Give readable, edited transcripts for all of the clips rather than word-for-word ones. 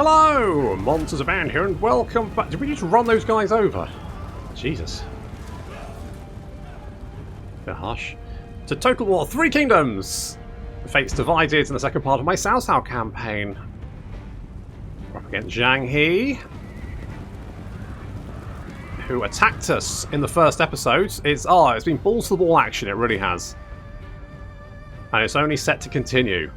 Hello! Monsters of Band here and welcome back. Did we just run those guys over? Jesus. Bit harsh. To Total War 3 Kingdoms! The fates divided in the second part of my Cao Cao campaign. We're up against Zhang He, who attacked us in the first episode. It's been balls to the wall action, it really has. And it's only set to continue.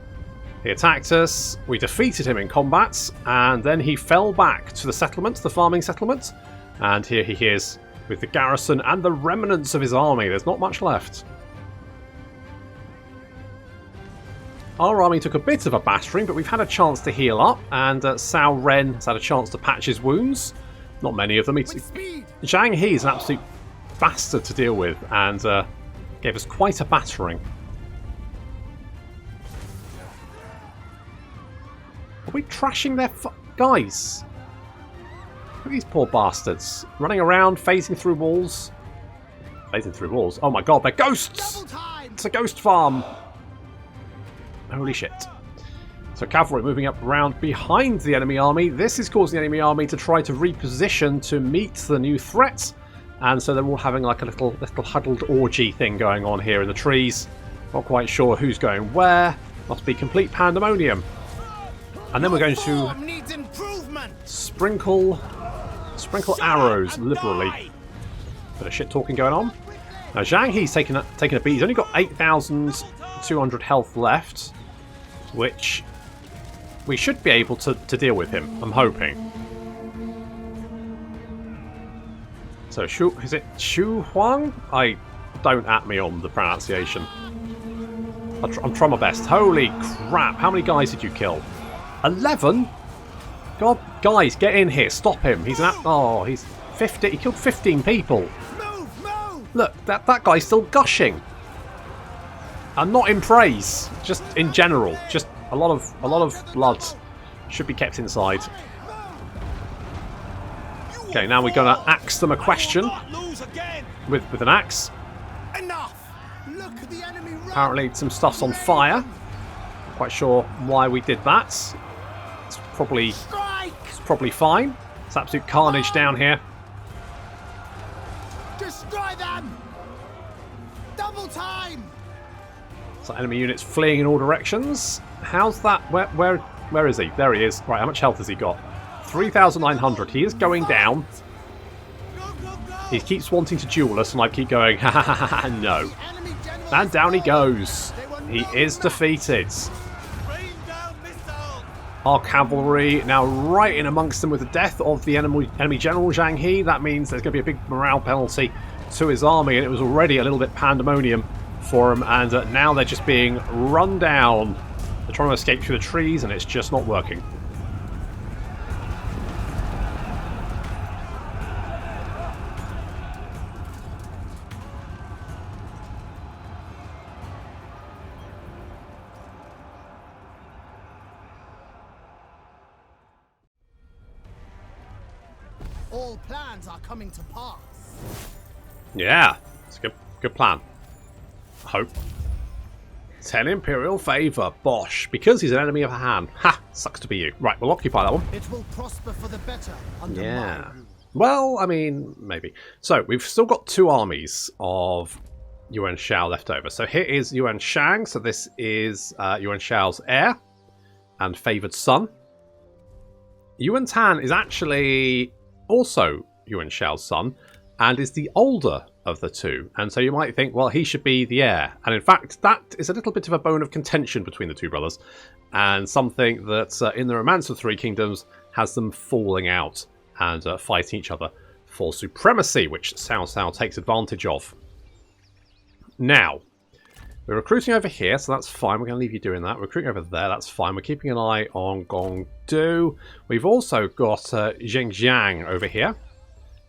He attacked us, we defeated him in combat, and then he fell back to the settlement, the farming settlement. And here he is, with the garrison and the remnants of his army. There's not much left. Our army took a bit of a battering, but we've had a chance to heal up, and Cao Ren has had a chance to patch his wounds. Not many of them. Zhang He is an absolute bastard to deal with, and gave us quite a battering. Are we trashing their guys? Look at these poor bastards. Running around, phasing through walls. Phasing through walls? Oh my god, they're ghosts! It's a ghost farm! Holy shit. So cavalry moving up around behind the enemy army. This is causing the enemy army to try to reposition to meet the new threat. And so they're all having like a little huddled orgy thing going on here in the trees. Not quite sure who's going where. Must be complete pandemonium. And then we're going to sprinkle arrows liberally. Bit of shit talking going on. Now Zhang He's taking a beat. He's only got 8,200 health left, which we should be able to deal with him. I'm hoping. So is it Shu Huang? Don't at me on the pronunciation. I'm trying my best. Holy crap! How many guys did you kill? 11? God, guys, get in here. Stop him. He's he's 50. He killed 15 people. Look, that guy's still gushing. And not in praise, just in general. Just a lot of blood should be kept inside. Okay, now we're gonna axe them a question with an axe. Apparently some stuff's on fire. Not quite sure why we did that. It's probably fine. It's absolute carnage down here. Destroy them! Double time! So enemy units fleeing in all directions. How's that? Where is he? There he is. Right, how much health has he got? 3,900. He is going down. He keeps wanting to duel us, and I keep going, ha ha ha ha, no. And down he goes. He is defeated. Our cavalry now right in amongst them with the death of the enemy general Zhang He. That means there's going to be a big morale penalty to his army, and it was already a little bit pandemonium for him, and now they're just being run down. They're trying to escape through the trees, and it's just not working. All plans are coming to pass. Yeah, it's a good plan. Hope. 10 Imperial favour. Bosh. Because he's an enemy of the hand. Ha! Sucks to be you. Right, we'll occupy that one. It will prosper for the better under yeah. Well, I mean, maybe. So, we've still got two armies of Yuan Shao left over. So here is Yuan Shang. So this is Yuan Shao's heir and favoured son. Yuan Tan is actually also Yuan Shao's son and is the older of the two, and so you might think, well, he should be the heir, and in fact that is a little bit of a bone of contention between the two brothers, and something that in the Romance of Three Kingdoms has them falling out and fighting each other for supremacy, which Cao Cao takes advantage of. Now we're recruiting over here, so that's fine. We're going to leave you doing that. We're recruiting over there, that's fine. We're keeping an eye on Gongdu. We've also got Zhengjiang over here.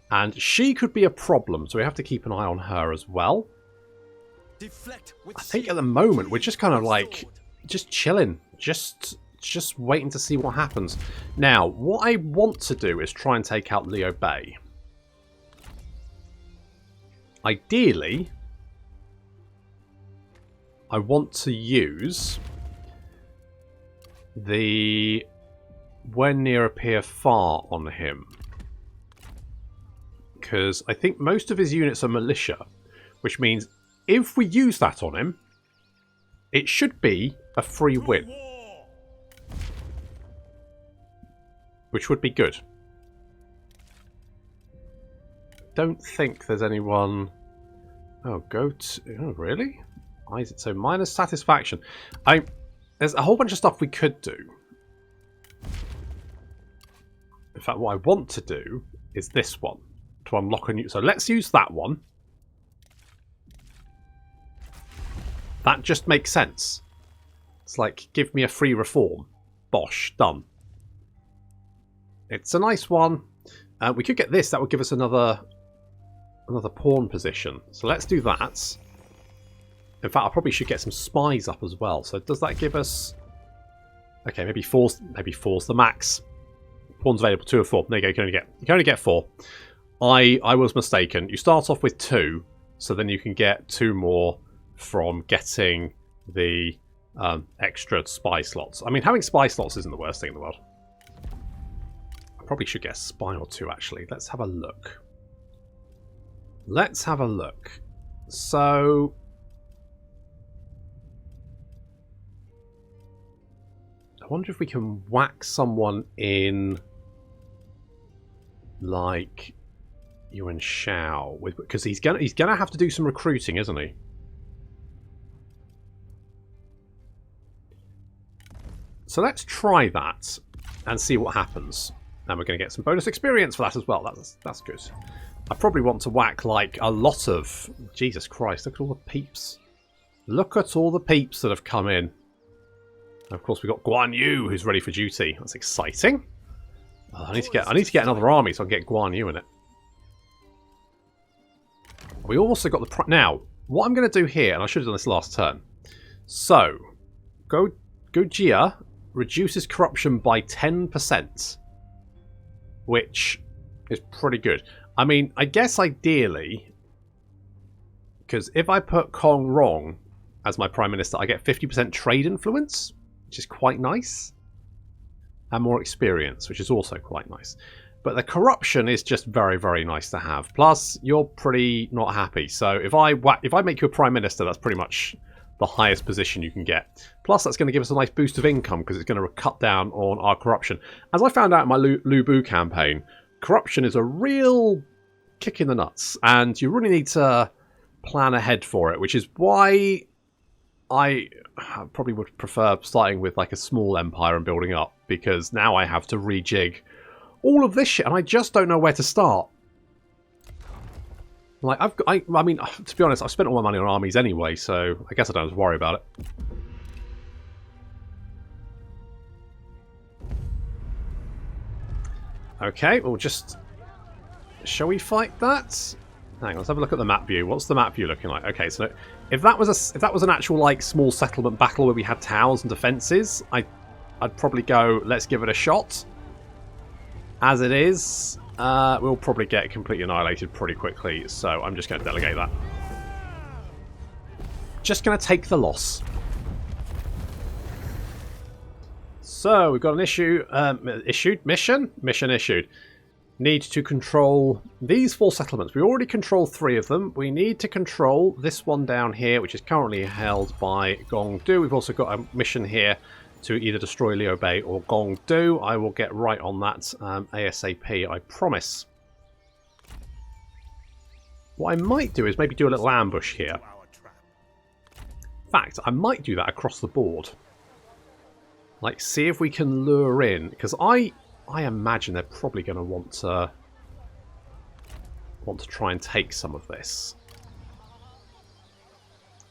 And she could be a problem, so we have to keep an eye on her as well. I think at the moment we're just kind of like, just chilling. Just waiting to see what happens. Now, what I want to do is try and take out Liu Bei. Ideally, I want to use the when near appear far on him. Because I think most of his units are militia, which means if we use that on him, it should be a free win. Which would be good. Don't think there's anyone... Oh, go to... Oh, really? Why is it so minus satisfaction? There's a whole bunch of stuff we could do. In fact, what I want to do is this one. To unlock a new... So let's use that one. That just makes sense. It's like, give me a free reform. Bosh, done. It's a nice one. We could get this. That would give us another pawn position. So let's do that. In fact, I probably should get some spies up as well. So does that give us... Okay, maybe four's the max. Pawns available, 2 of 4. There you go. You can only get 4. I was mistaken. You start off with 2, so then you can get 2 more from getting the extra spy slots. I mean, having spy slots isn't the worst thing in the world. I probably should get a spy or 2, actually. Let's have a look. Let's have a look. So... I wonder if we can whack someone in... like... Yuan Shao, because he's gonna have to do some recruiting, isn't he? So let's try that and see what happens. And we're going to get some bonus experience for that as well. That's good. I probably want to whack like a lot of... Jesus Christ, look at all the peeps. Look at all the peeps that have come in. And of course we've got Guan Yu who's ready for duty. That's exciting. Oh, I need to get another army so I can get Guan Yu in it. We also got the... Now, what I'm going to do here, and I should have done this last turn. So, Gojia reduces corruption by 10%. Which is pretty good. I mean, I guess ideally... Because if I put Kong Rong as my Prime Minister, I get 50% trade influence, which is quite nice. And more experience, which is also quite nice. But the corruption is just very, very nice to have. Plus, you're pretty not happy. So if I make you a Prime Minister, that's pretty much the highest position you can get. Plus, that's going to give us a nice boost of income because it's going to cut down on our corruption. As I found out in my Lu Bu campaign, corruption is a real kick in the nuts. And you really need to plan ahead for it, which is why I probably would prefer starting with like a small empire and building up. Because now I have to rejig all of this shit, and I just don't know where to start. Like, I mean, to be honest, I've spent all my money on armies anyway, so I guess I don't have to worry about it. Okay, we'll just... Shall we fight that? Hang on, let's have a look at the map view. What's the map view looking like? Okay, so if that was an actual like small settlement battle where we had towers and defences, I'd probably go, let's give it a shot. As it is, we'll probably get completely annihilated pretty quickly, so I'm just going to delegate that. Just going to take the loss. So, we've got an mission issued. Need to control these 4 settlements. We already control 3 of them. We need to control this one down here, which is currently held by Gongdu. We've also got a mission here to either destroy Liu Bei or Gongdu. I will get right on that ASAP, I promise. What I might do is maybe do a little ambush here. In fact, I might do that across the board. Like, see if we can lure in, because I imagine they're probably going to want to try and take some of this.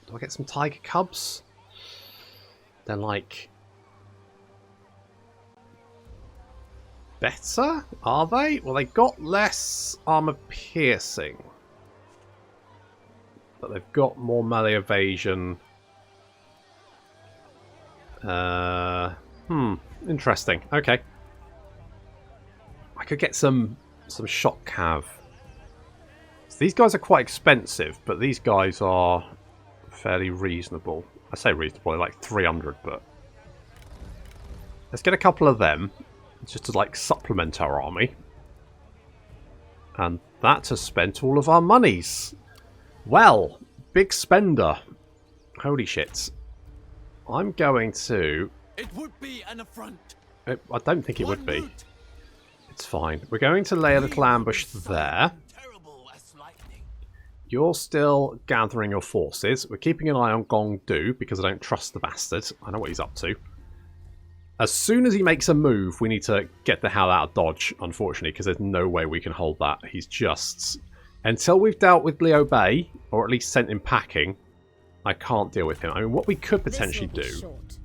Do I get some tiger cubs? They're like... better? Are they? Well, they got less armor piercing. But they've got more melee evasion. Interesting. Okay. I could get some shock cav. So these guys are quite expensive, but these guys are fairly reasonable. I say reasonable, they're like 300, but... Let's get a couple of them. just to like supplement our army. And that has spent all of our monies. Well, big spender. Holy shit. I'm going to... It would be an affront. I don't think it would be. It's fine. We're going to lay a little ambush there. You're still gathering your forces. We're keeping an eye on Gong Du because I don't trust the bastard. I know what he's up to. As soon as he makes a move, we need to get the hell out of Dodge, unfortunately, because there's no way we can hold that. He's just... Until we've dealt with Liu Bei, or at least sent him packing, I can't deal with him. I mean, what we could potentially do... Short.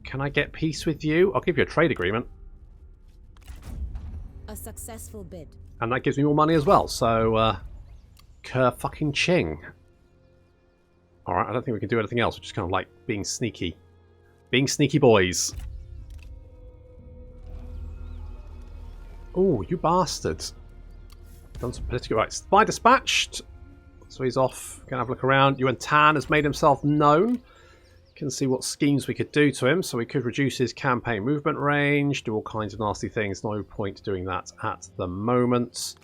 Can I get peace with you? I'll give you a trade agreement. A successful bid. And that gives me more money as well, so... Kerr fucking ching. Alright, I don't think we can do anything else. We're just kind of like being sneaky. Being sneaky boys. Oh, you bastards. Done some political rights. Spy dispatched. So he's off. Gonna have a look around. Yuan Tan has made himself known. Can see what schemes we could do to him. So we could reduce his campaign movement range, do all kinds of nasty things. No point doing that at the moment.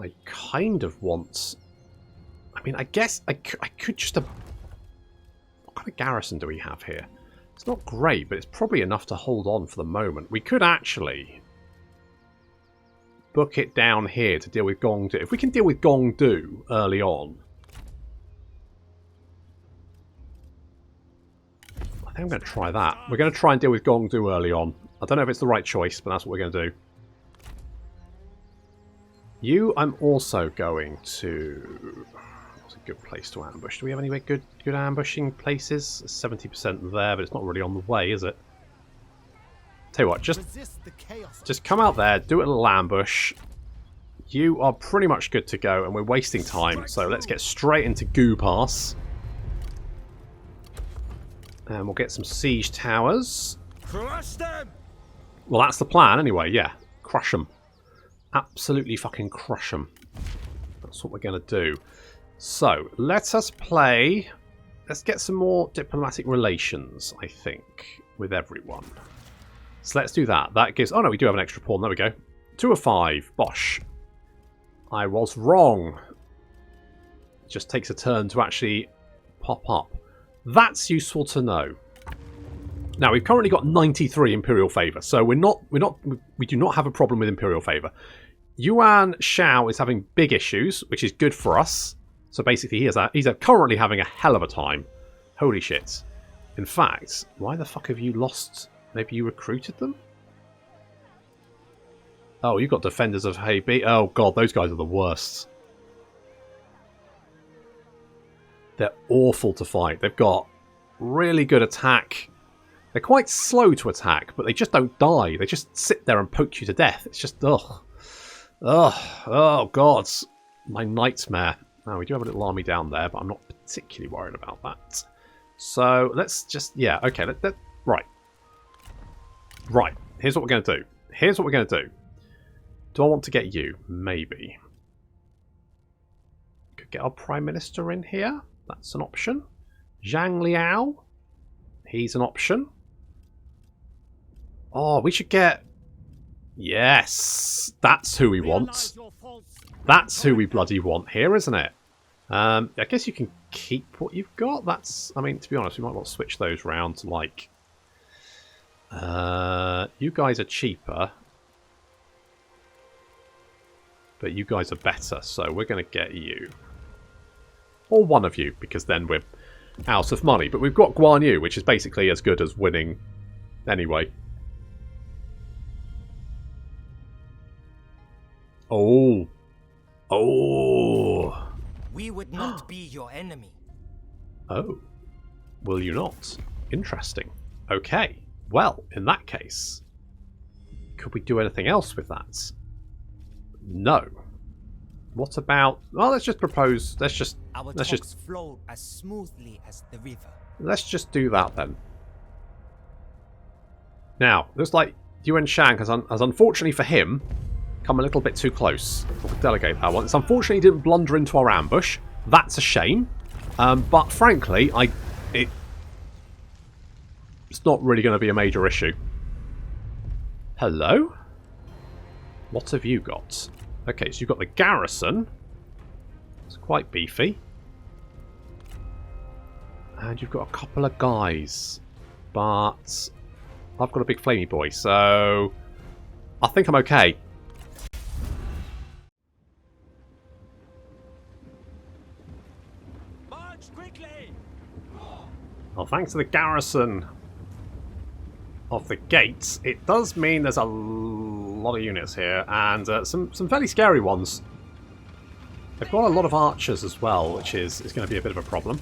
I kind of want... I mean, I guess I could just... What kind of garrison do we have here? It's not great, but it's probably enough to hold on for the moment. We could actually book it down here to deal with Gong Du. If we can deal with Gong Du early on... I think I'm going to try that. We're going to try and deal with Gong Du early on. I don't know if it's the right choice, but that's what we're going to do. You, I'm also going to... What's a good place to ambush? Do we have any good ambushing places? 70% there, but it's not really on the way, is it? Tell you what, just come out there, do a little ambush. You are pretty much good to go, and we're wasting time, so let's get straight into Goo Pass. And we'll get some siege towers. Crush them! Well, that's the plan anyway, yeah. Crush them. Absolutely fucking crush them. That's what we're going to do. So, let us play... Let's get some more diplomatic relations, I think, with everyone. So let's do that. That gives... Oh no, we do have an extra pawn. There we go. 2 of 5. Bosh. I was wrong. It just takes a turn to actually pop up. That's useful to know. Now, we've currently got 93 Imperial Favour, so we do not have a problem with Imperial Favour. Yuan Shao is having big issues, which is good for us. So basically, he's currently having a hell of a time. Holy shit. In fact, why the fuck have you lost... Maybe you recruited them? Oh, you've got Defenders of Hebei. Oh god, those guys are the worst. They're awful to fight. They've got really good attack. They're quite slow to attack, but they just don't die. They just sit there and poke you to death. It's just, ugh. Ugh. Oh, God. My nightmare. Now, we do have a little army down there, but I'm not particularly worried about that. So, let's just, yeah, okay. Right. Right. Here's what we're going to do. Here's what we're going to do. Do I want to get you? Maybe. Could get our Prime Minister in here. That's an option. Zhang Liao. He's an option. Oh, we should get... Yes! That's who we want. That's who we bloody want here, isn't it? I guess you can keep what you've got. That's... I mean, to be honest, we might well switch those round to, like... you guys are cheaper. But you guys are better, so we're going to get you. Or one of you, because then we're out of money. But we've got Guan Yu, which is basically as good as winning anyway. Oh. Oh. We would not be your enemy. Oh. Will you not? Interesting. Okay. Well, in that case, could we do anything else with that? No. What about... Well, let's just propose... Let's just flow as smoothly as the river. Let's just do that then. Now, looks like Yuan Shang has unfortunately for him come a little bit too close. We'll delegate that one. It's unfortunately didn't blunder into our ambush. That's a shame. But frankly, it's not really going to be a major issue. Hello? What have you got? Okay, so you've got the Garrison. It's quite beefy. And you've got a couple of guys. But I've got a big flamey boy, so I think I'm okay. March quickly! Well, thanks to the Garrison of the gates, it does mean there's a lot of units here, and some fairly scary ones. They've got a lot of archers as well, which is going to be a bit of a problem.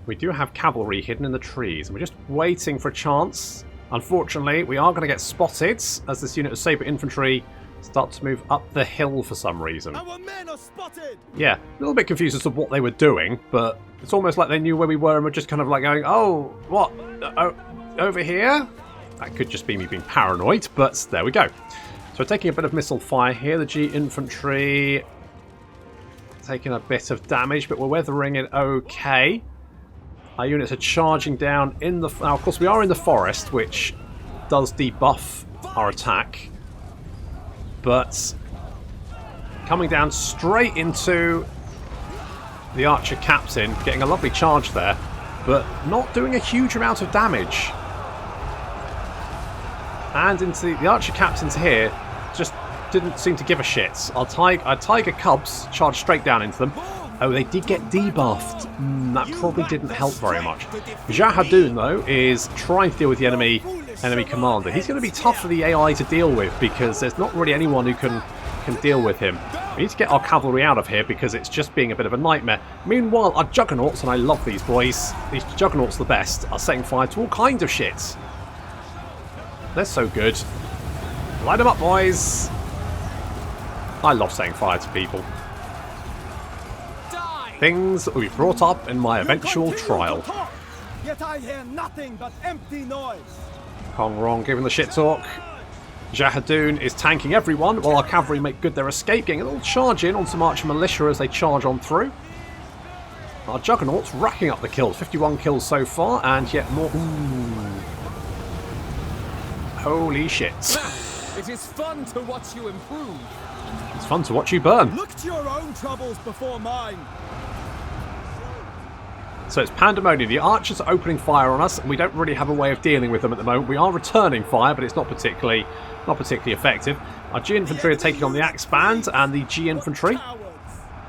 We do have cavalry hidden in the trees, and we're just waiting for a chance. Unfortunately, we are going to get spotted as this unit of saber infantry start to move up the hill for some reason. Our men are spotted! Yeah, a little bit confused as to what they were doing, but it's almost like they knew where we were and were just kind of like going, oh, what? Oh, over here? That could just be me being paranoid, but there we go. So we're taking a bit of missile fire here. The G infantry taking a bit of damage, but we're weathering it okay. Our units are charging down in the... Now, of course, we are in the forest, which does debuff our attack. But coming down straight into the archer captain, getting a lovely charge there, but not doing a huge amount of damage. And into the archer captains here just didn't seem to give a shit. Our tiger cubs charged straight down into them. Oh, they did get debuffed. That probably didn't help very much. Zhang He, though, is trying to deal with the enemy commander. He's going to be tough for the AI to deal with because there's not really anyone who can deal with him. We need to get our cavalry out of here because it's just being a bit of a nightmare. Meanwhile, our juggernauts, and I love these boys, these juggernauts are the best, are setting fire to all kinds of shit. They're so good. Light them up, boys. I love setting fire to people. Things that will be brought up in my eventual trial. Yet I hear nothing but empty noise. Kong Rong giving the shit talk. Zhang He is tanking everyone while our cavalry make good their escape, getting a little charge in on some archer militia as they charge on through. Our juggernauts racking up the kills. 51 kills so far, and yet more. Ooh. Holy shit. It is fun to watch you improve. It's fun to watch you burn. Look to your own troubles before mine. So it's pandemonium. The archers are opening fire on us, and we don't really have a way of dealing with them at the moment. We are returning fire, but it's not particularly effective. Our G infantry are taking on the axe band and the G infantry,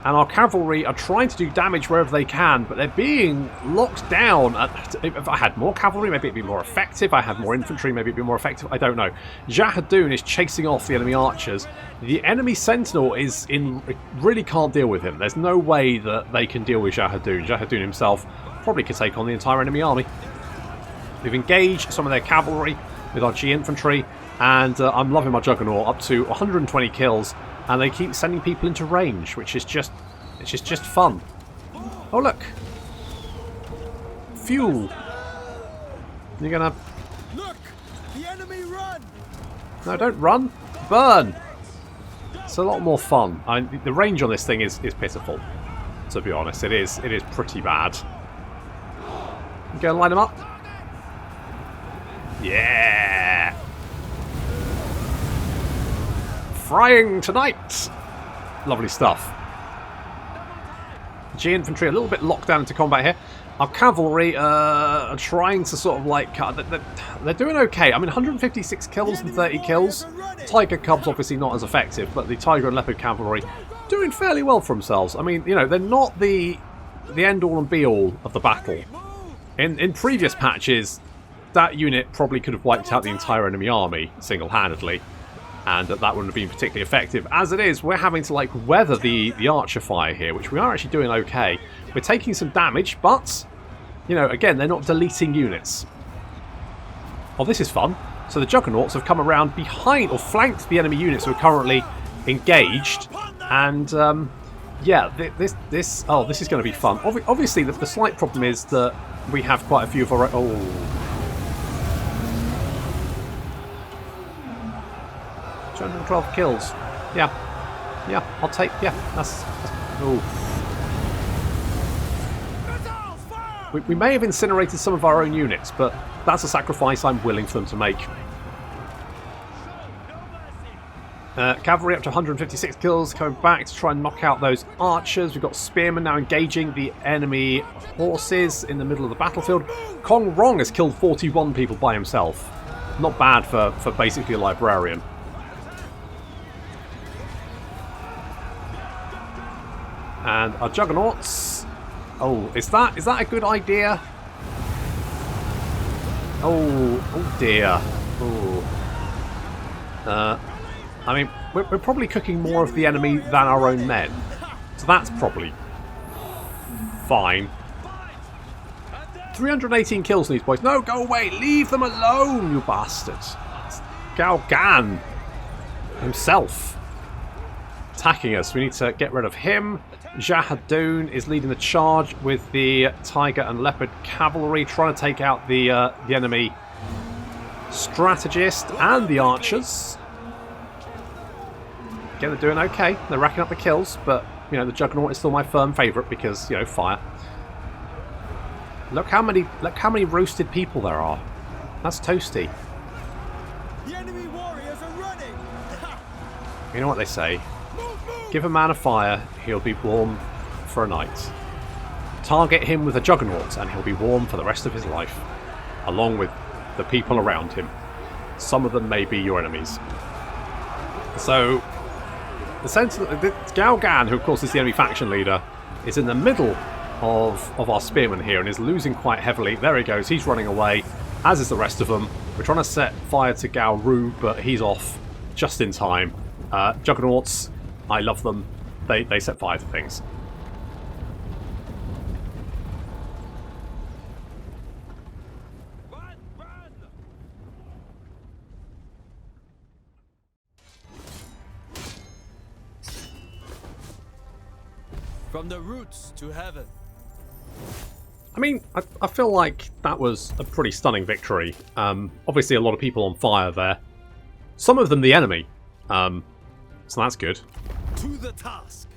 and our cavalry are trying to do damage wherever they can, but they're being locked down. If I had more cavalry, maybe it'd be more effective. If I had more infantry, maybe it'd be more effective. I don't know. Zhang He is chasing off the enemy archers. The enemy sentinel really can't deal with him. There's no way that they can deal with Zhang He. Zhang He himself probably could take on the entire enemy army. We've engaged some of their cavalry with our G infantry, and I'm loving my juggernaut up to 120 kills. And they keep sending people into range, which is just fun. Oh look, fuel. You're gonna. Look, the enemy run. No, don't run. Burn. It's a lot more fun. The range on this thing is pitiful. To be honest, it is pretty bad. You go and line them up. Yeah. Frying tonight! Lovely stuff. G infantry a little bit locked down into combat here. Our cavalry are trying to sort of like... They're doing okay. I mean, 156 kills and 30 kills. Tiger Cubs obviously not as effective, but the Tiger and Leopard cavalry doing fairly well for themselves. I mean, you know, they're not the end-all and be-all of the battle. In previous patches, that unit probably could have wiped out the entire enemy army single-handedly. And that wouldn't have been particularly effective. As it is, we're having to like weather the archer fire here, which we are actually doing okay. We're taking some damage, but, you know, again, they're not deleting units. Oh, this is fun. So the juggernauts have come around behind or flanked the enemy units who are currently engaged. And, yeah, this is going to be fun. Obviously, the slight problem is that we have quite a few of our... Oh... 212 kills. Yeah, I'll take... Yeah, that's ooh. We may have incinerated some of our own units, but That's a sacrifice I'm willing for them to make. Cavalry up to 156 kills, coming back to try and knock out those archers. We've got spearmen now engaging the enemy horses in the middle of the battlefield. Kong Rong has killed 41 people by himself. Not bad for basically a librarian. And our juggernauts. Oh, is that a good idea? Oh dear. Oh. I mean, we're probably cooking more of the enemy than our own men. So that's probably fine. 318 kills in these boys. No, go away. Leave them alone, you bastards. Cao Gan himself attacking us. We need to get rid of him. Jahadun is leading the charge with the Tiger and Leopard cavalry, trying to take out the enemy strategist and the archers. Again, they're doing okay. They're racking up the kills, but you know the Juggernaut is still my firm favourite because fire. Look how many roasted people there are. That's toasty. The enemy warriors are running. You know what they say? Give a man a fire, he'll be warm for a night. Target him with a Juggernaut, and he'll be warm for the rest of his life, along with the people around him. Some of them may be your enemies. So. The sense that Cao Gan, who of course is the enemy faction leader, is in the middle of our spearmen here and is losing quite heavily. There he goes, he's running away, as is the rest of them. We're trying to set fire to Gao Ru, but he's off just in time. Juggernauts, I love them. They set fire to things. From the roots to heaven. I mean, I feel like that was a pretty stunning victory. Obviously, a lot of people on fire there. Some of them the enemy. So that's good. To the task.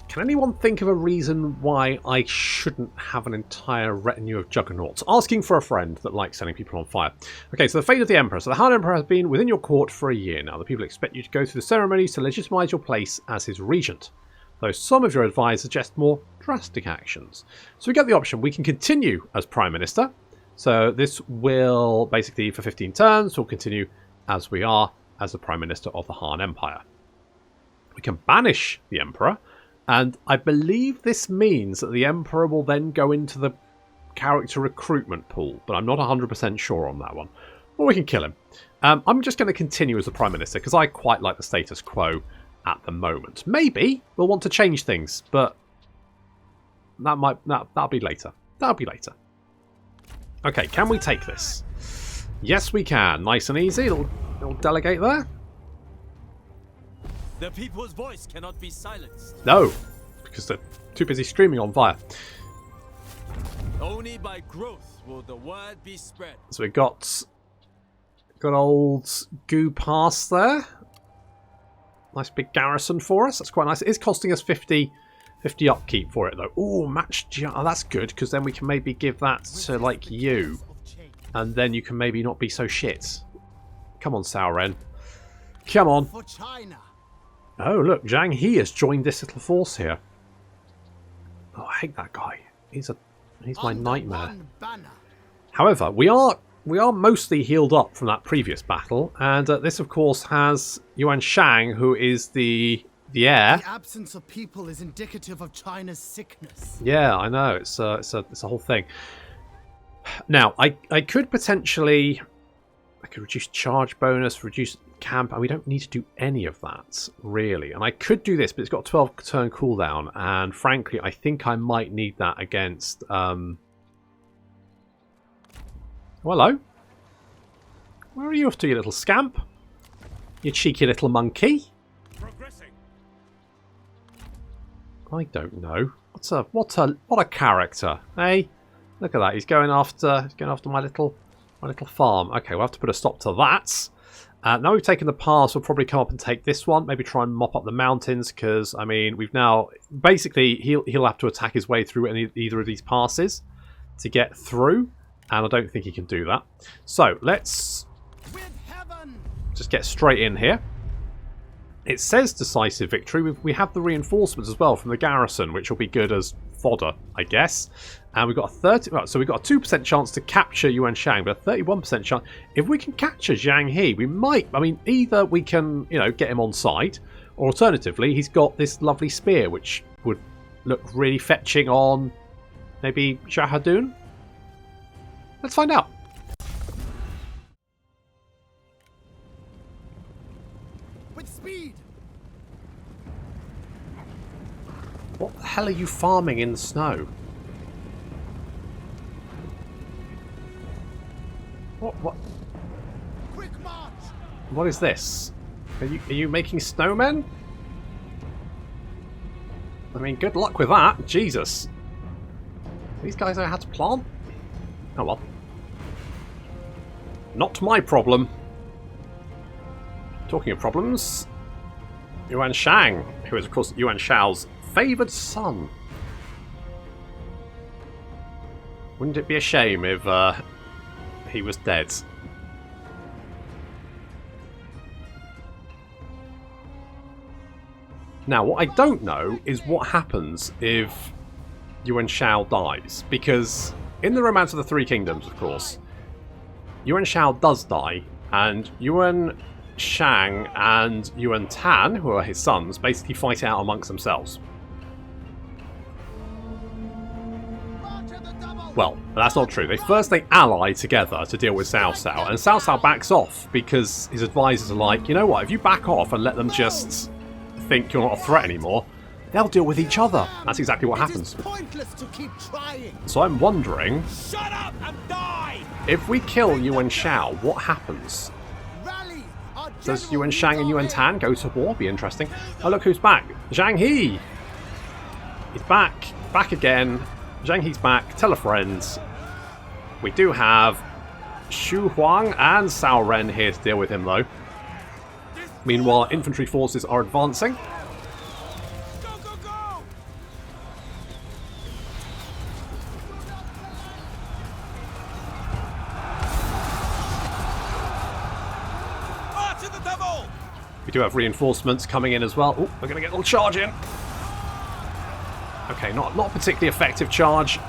Can anyone think of a reason why I shouldn't have an entire retinue of juggernauts? Asking for a friend that likes setting people on fire. Okay, so the fate of the Emperor. So the Han Emperor has been within your court for a year now. The people expect you to go through the ceremonies to legitimize your place as his regent, though some of your advisors suggest more drastic actions. So we get the option. We can continue as Prime Minister. So this will basically, for 15 turns, we'll continue as we are as the Prime Minister of the Han Empire. We can banish the Emperor. And I believe this means that the Emperor will then go into the character recruitment pool, but I'm not 100% sure on that one. Or we can kill him. I'm just going to continue as the Prime Minister because I quite like the status quo at the moment. Maybe we'll want to change things, but that'll be later. That'll be later. Okay, can we take this? Yes, we can. Nice and easy. Little delegate there. The people's voice cannot be silenced. No, because they're too busy screaming on fire. Only by growth will the word be spread. So we've got old Goo Pass there. Nice big garrison for us. That's quite nice. It is costing us 50 upkeep for it though. Ooh, oh, that's good because then we can maybe give that to like you, and then you can maybe not be so shit. Come on, Sauren. Come on. For China. Oh, look, Zhang He has joined this little force here. Oh, I hate that guy. He's my nightmare. However, we are mostly healed up from that previous battle, and this, of course, has Yuan Shang, who is the heir. The absence of people is indicative of China's sickness. Yeah, I know. It's a whole thing. Now, I could potentially... I could reduce charge bonus, reduce camp, and we don't need to do any of that, really. And I could do this, but it's got a 12-turn cooldown, and frankly, I think I might need that against... Oh, hello. Where are you off to, you little scamp? You cheeky little monkey. Progressing. I don't know. What a character, eh? Look at that. He's going after my little farm. Okay, we'll have to put a stop to that. Now we've taken the pass, we'll probably come up and take this one. Maybe try and mop up the mountains, because, I mean, we've now... Basically, he'll have to attack his way through either of these passes to get through, and I don't think he can do that. So, let's just get straight in here. It says decisive victory. We have the reinforcements as well from the garrison, which will be good as fodder, I guess. And we've got a 30. Well, so we've got a 2% chance to capture Yuan Shang, but a 31% chance. If we can capture Zhang He, we might. I mean, either we can, you know, get him on side, or alternatively, he's got this lovely spear, which would look really fetching on maybe Shahadun. Let's find out. With speed. What the hell are you farming in the snow? What? Quick march. What is this? Are you making snowmen? I mean, good luck with that. Jesus. These guys know how to plant? Oh well. Not my problem. Talking of problems, Yuan Shang, who is of course Yuan Shao's favoured son. Wouldn't it be a shame if he was dead? Now, what I don't know is what happens if Yuan Shao dies, because in the Romance of the Three Kingdoms, of course, Yuan Shao does die, and Yuan Shang and Yuan Tan, who are his sons, basically fight out amongst themselves. Well, that's not true. They ally together to deal with Cao Cao, and Cao Cao backs off because his advisors are like, you know what, if you back off and let them just think you're not a threat anymore, they'll deal with each other. That's exactly what happens. It is pointless to keep trying. So I'm wondering, Shut up and die! if we kill Yuan Shao, what happens? Rally. Our Does general Yuan Shang and Yuan Tan go to war? Be interesting. Oh, look who's back. Zhang He! He's back. Back again. Zhang He's back. Tell a friend. We do have Xu Huang and Cao Ren here to deal with him, though. Meanwhile, infantry forces are advancing. Go, go, go! March at the devil! We do have reinforcements coming in as well. Oh, we're going to get a little charge in. Okay, not a particularly effective charge.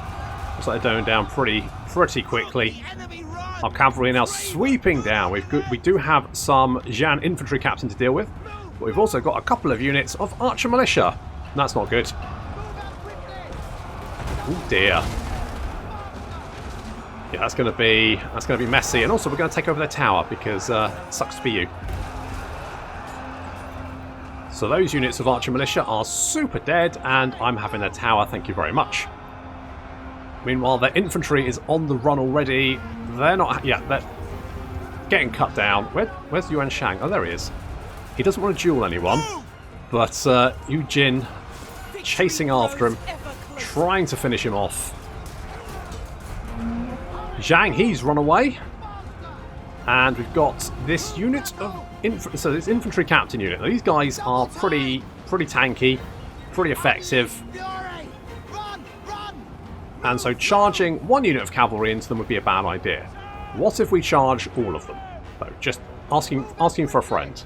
Looks like they're going down pretty quickly. Enemy run! Our cavalry are now sweeping down. We do have some Zhan infantry captain to deal with, but we've also got a couple of units of archer militia. That's not good. Oh dear. Yeah, that's going to be messy. And also, we're going to take over their tower because sucks to be you. So those units of archer militia are super dead, and I'm having their tower. Thank you very much. Meanwhile, their infantry is on the run already. They're not... Yeah, they're getting cut down. Where's Yuan Shang? Oh, there he is. He doesn't want to duel anyone. But Yu Jin chasing after him, trying to finish him off. Zhang He's run away. And we've got this unit of... So this infantry captain unit. Now, these guys are pretty tanky, pretty effective. And so charging one unit of cavalry into them would be a bad idea. What if we charge all of them? So just asking for a friend.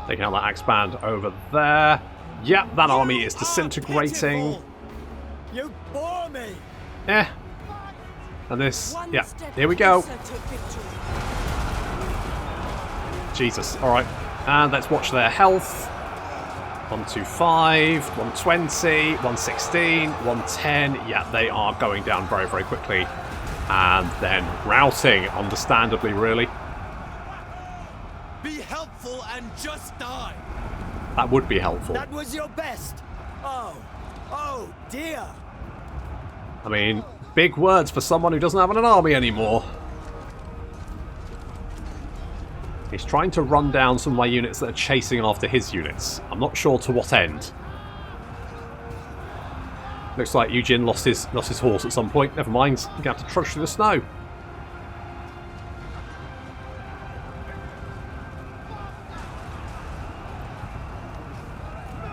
Taking out that axe band over there. Yep, that army is disintegrating. You bore me! Eh. And this... Yeah, here we go. Jesus. Alright. And let's watch their health. 125, 120, 116, 110. Yeah, they are going down very, very quickly. And then routing, understandably, really. Be helpful and just die! That would be helpful. That was your best! Oh dear! I mean, big words for someone who doesn't have an army anymore. He's trying to run down some of my units that are chasing after his units. I'm not sure to what end. Looks like Eugene lost his horse at some point. Never mind. You're going to have to trudge through the snow.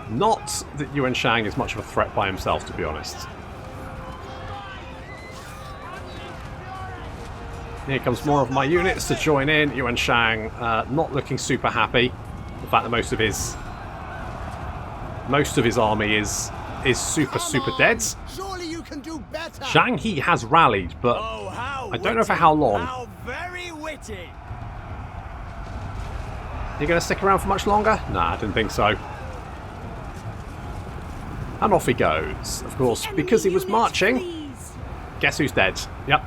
Not that Yuan Shang is much of a threat by himself, to be honest. Here comes more of my units to join in. Yuan Shang not looking super happy. The fact that most of his army is super dead. Surely you can do better. Zhang He has rallied, but I don't know for how long. How very witty. You going to stick around for much longer? Nah, I didn't think so. And off he goes. Of course, because he was marching. Guess who's dead? Yep,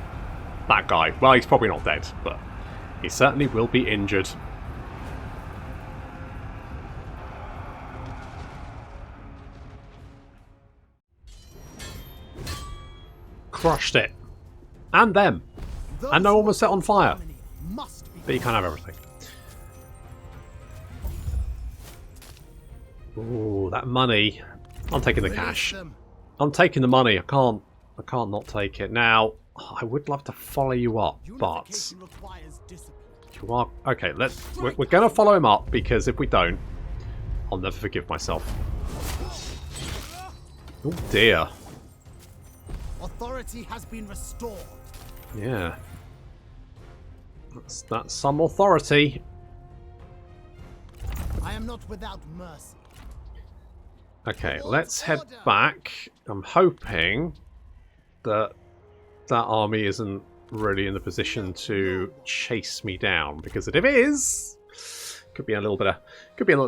that guy. Well, he's probably not dead, but he certainly will be injured. Crushed it. And them. And no one was set on fire. But you can't have everything. Ooh, that money. I'm taking the cash. I'm taking the money. I can't not take it. Now, I would love to follow you up, but you are okay. We're going to follow him up, because if we don't, I'll never forgive myself. Oh dear. Authority has been restored. Yeah. That's some authority. I am not without mercy. Okay, let's head back. I'm hoping that that army isn't really in the position to chase me down, because if it is, could be a little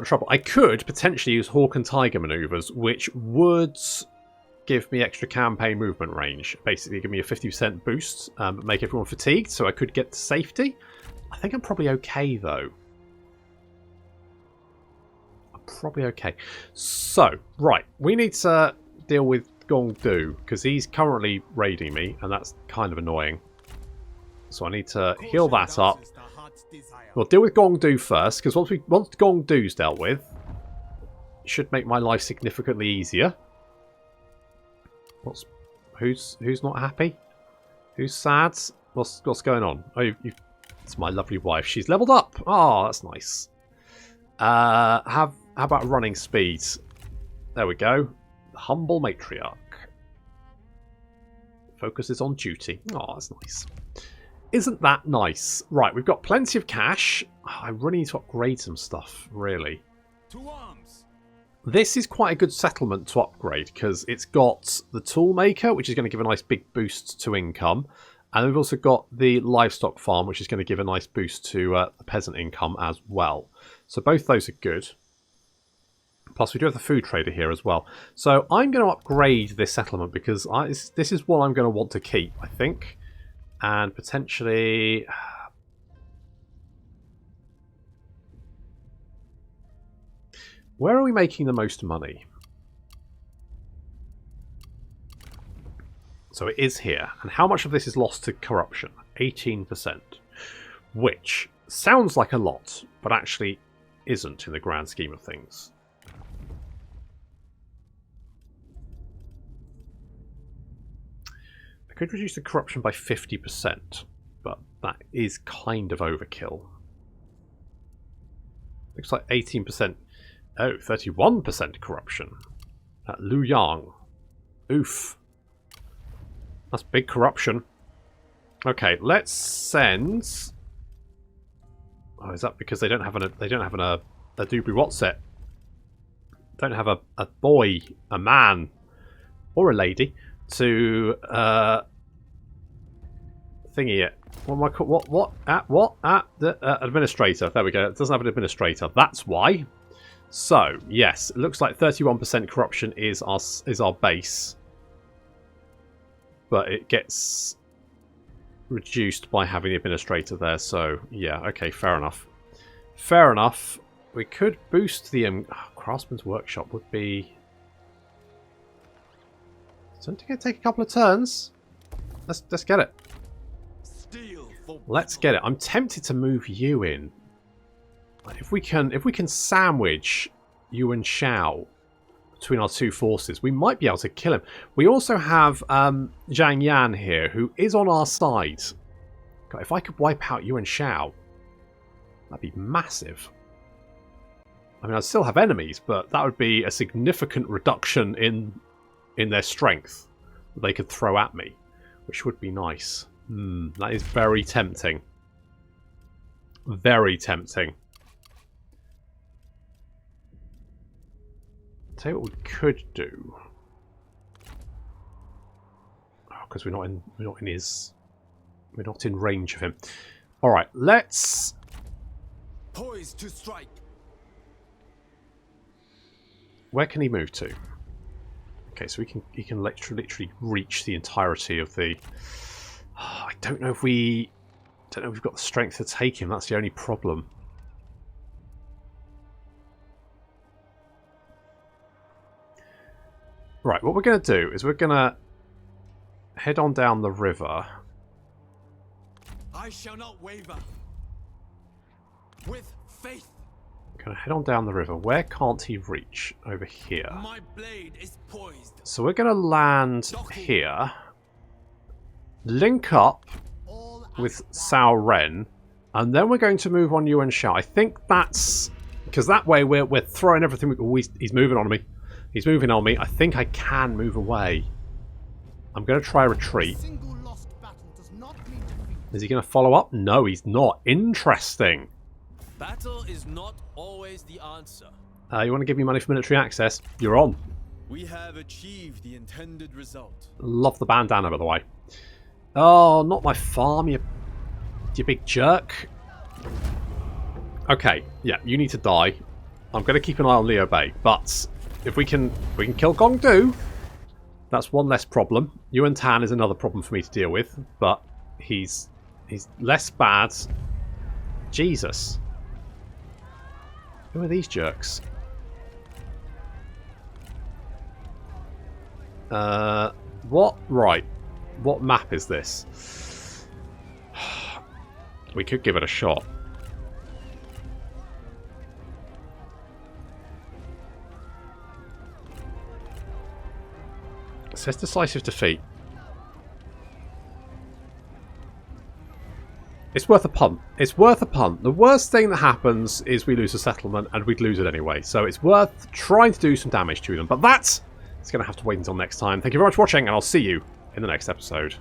trouble. I could potentially use hawk and tiger maneuvers, which would give me extra campaign movement range. Basically, give me a 50% boost, make everyone fatigued, so I could get to safety. I think I'm probably okay though. Probably okay. So, right, we need to deal with Gongdu, because he's currently raiding me, and that's kind of annoying. So I need to heal that up. We'll deal with Gongdu first, because once Gongdu's dealt with, it should make my life significantly easier. Who's not happy? Who's sad? What's going on? Oh, it's my lovely wife. She's leveled up. Oh, that's nice. How about running speed? There we go. Humble matriarch. Focuses on duty. Oh, that's nice. Isn't that nice? Right, we've got plenty of cash. I really need to upgrade some stuff, really. To arms. This is quite a good settlement to upgrade, because it's got the toolmaker, which is going to give a nice big boost to income. And we've also got the livestock farm, which is going to give a nice boost to the peasant income as well. So both those are good. Plus, we do have the food trader here as well. So I'm going to upgrade this settlement, because this is what I'm going to want to keep, I think. And potentially... Where are we making the most money? So it is here. And how much of this is lost to corruption? 18%. Which sounds like a lot, but actually isn't in the grand scheme of things. I could reduce the corruption by 50%, but that is kind of overkill. Looks like 18%. Oh, 31% corruption at Luyang. Oof. That's big corruption. Okay, let's send. Oh, is that because they don't have a Dubri what set? Don't have a boy, a man, or a lady to thingy it. What am I called? What? The administrator. There we go. It doesn't have an administrator. That's why. So yes, it looks like 31% corruption is our base, but it gets reduced by having the administrator there. So yeah, okay, fair enough. Fair enough. We could boost the craftsman's workshop. Would be. Don't think it'd take a couple of turns. Let's get it. Let's get it. I'm tempted to move you in. If we can sandwich Yuan Shao between our two forces, we might be able to kill him. We also have Zhang Yan here, who is on our side. God, if I could wipe out Yuan Shao, that'd be massive. I mean, I'd still have enemies, but that would be a significant reduction in their strength that they could throw at me, which would be nice. That is very tempting. Very tempting. Tell you what we could do. Oh, because we're not in range of him. All right, let's Poised to strike. Where can he move to? Okay, so he can literally reach the entirety of the. I don't know if we've got the strength to take him. That's the only problem. Right, what we're going to do is we're going to head on down the river. I shall not waver. With faith. We're going to head on down the river. Where can't he reach? Over here. My blade is poised. So we're going to land here. Link up with Cao Ren. And then we're going to move on Yuan Shao. I think that's... Because that way we're throwing everything... he's moving on me. He's moving on me. I think I can move away. I'm going to try retreat. Is he going to follow up? No, he's not. Interesting. Battle is not always the answer. You want to give me money for military access? You're on. We have achieved the intended result. Love the bandana, by the way. Oh, not my farm, you big jerk. Okay, yeah, you need to die. I'm going to keep an eye on Liu Bei, but if we can kill Gongdu, that's one less problem. Yuan Tan is another problem for me to deal with, but he's less bad. Jesus. Who are these jerks? What? Right. What map is this? We could give it a shot. It says decisive defeat. It's worth a punt. It's worth a punt. The worst thing that happens is we lose a settlement, and we'd lose it anyway. So it's worth trying to do some damage to them. But that's going to have to wait until next time. Thank you very much for watching, and I'll see you in the next episode.